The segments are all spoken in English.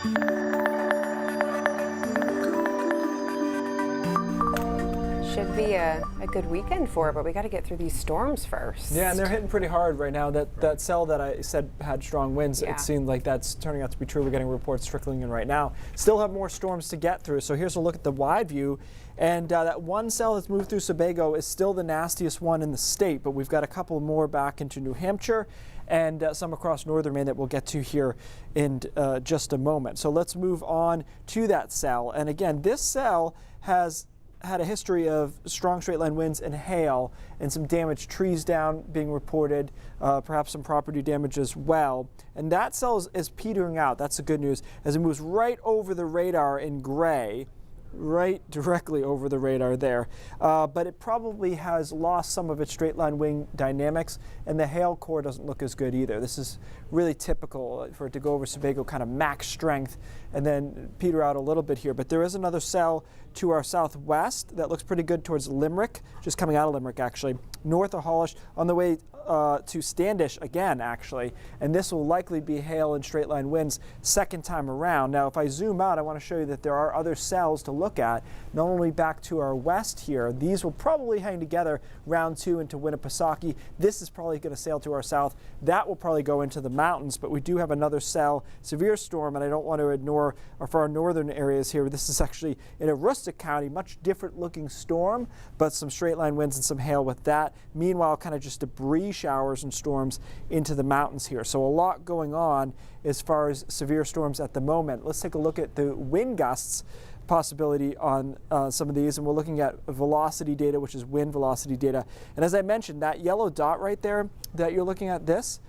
Should be a good weekend for it, but we got to get through these storms first. Yeah, and they're hitting pretty hard right now. That cell that I said had strong winds, Yeah. It seemed like that's turning out to be true. We're getting reports trickling in right now. Still have more storms to get through. So here's a look at the wide view. And that one cell that's moved through Sebago is still the nastiest one in the state, but we've got a couple more back into New Hampshire and some across northern Maine that we'll get to here in just a moment. So let's move on to that cell. And again, this cell has had a history of strong straight line winds and hail and some damaged trees down being reported, perhaps some property damage as well. And that cell is petering out. That's the good news, as it moves right over the radar in gray, right directly over the radar there. But it probably has lost some of its straight line wind dynamics, and the hail core doesn't look as good either. This is really typical for it to go over Sebago, kind of max strength, and then peter out a little bit here. But there is another cell to our southwest that looks pretty good towards Limerick, just coming out of Limerick actually, north of Hollish, on the way to Standish again actually, and this will likely be hail and straight line winds second time around. Now if I zoom out, I want to show you that there are other cells to look at, not only back to our west here. These will probably hang together round 2 into Winnipesaukee. This is probably going to sail to our south. That will probably go into the mountains, but we do have another cell, severe storm, and I don't want to ignore our far northern areas here. This is actually in Aroostook County, much different looking storm, but some straight line winds and some hail with that. Meanwhile, kind of just debris showers and storms into the mountains here. So a lot going on as far as severe storms at the moment. Let's take a look at the wind gusts possibility on some of these, and we're looking at velocity data, which is wind velocity data. And as I mentioned, that yellow dot right there that you're looking at, that's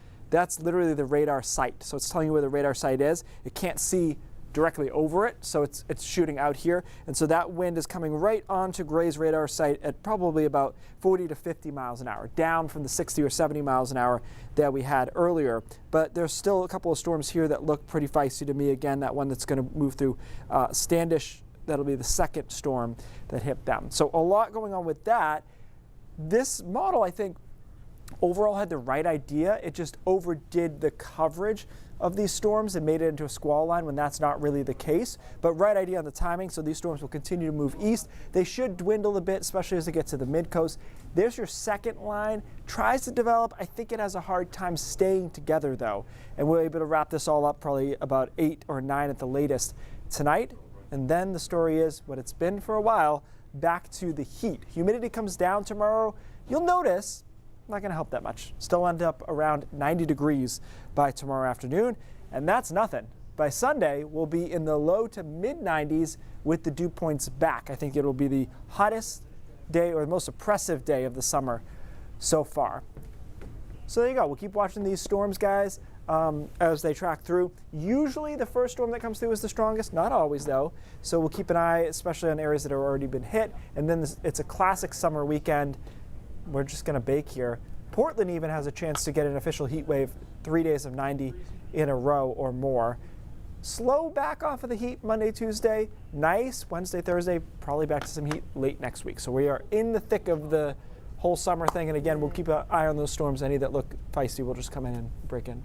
literally the radar site. So it's telling you where the radar site is. It can't see directly over it, so it's shooting out here, and so that wind is coming right onto Gray's radar site at probably about 40 to 50 miles an hour, down from the 60 or 70 miles an hour that we had earlier. But there's still a couple of storms here that look pretty feisty to me. Again, that one that's going to move through Standish, that'll be the second storm that hit them. So a lot going on with that. This model, I think, overall had the right idea. It just overdid the coverage of these storms and made it into a squall line when that's not really the case. But right idea on the timing, so these storms will continue to move east. They should dwindle a bit, especially as they get to the mid-coast. There's your second line. Tries to develop. I think it has a hard time staying together, though. And we're able to wrap this all up probably about 8 or 9 at the latest tonight. And then the story is what it's been for a while, back to the heat. Humidity comes down tomorrow. You'll notice, not going to help that much. Still end up around 90 degrees by tomorrow afternoon, and that's nothing. By Sunday, we'll be in the low to mid 90s with the dew points back. I think it'll be the hottest day or the most oppressive day of the summer so far. So there you go. We'll keep watching these storms, guys, as they track through. Usually the first storm that comes through is the strongest, not always though. So we'll keep an eye, especially on areas that have already been hit. And then it's a classic summer weekend. We're just going to bake here. Portland even has a chance to get an official heat wave, 3 days of 90 in a row or more. Slow back off of the heat Monday, Tuesday. Nice Wednesday, Thursday, probably back to some heat late next week. So we are in the thick of the whole summer thing. And again, we'll keep an eye on those storms. Any that look feisty, we'll just come in and break in.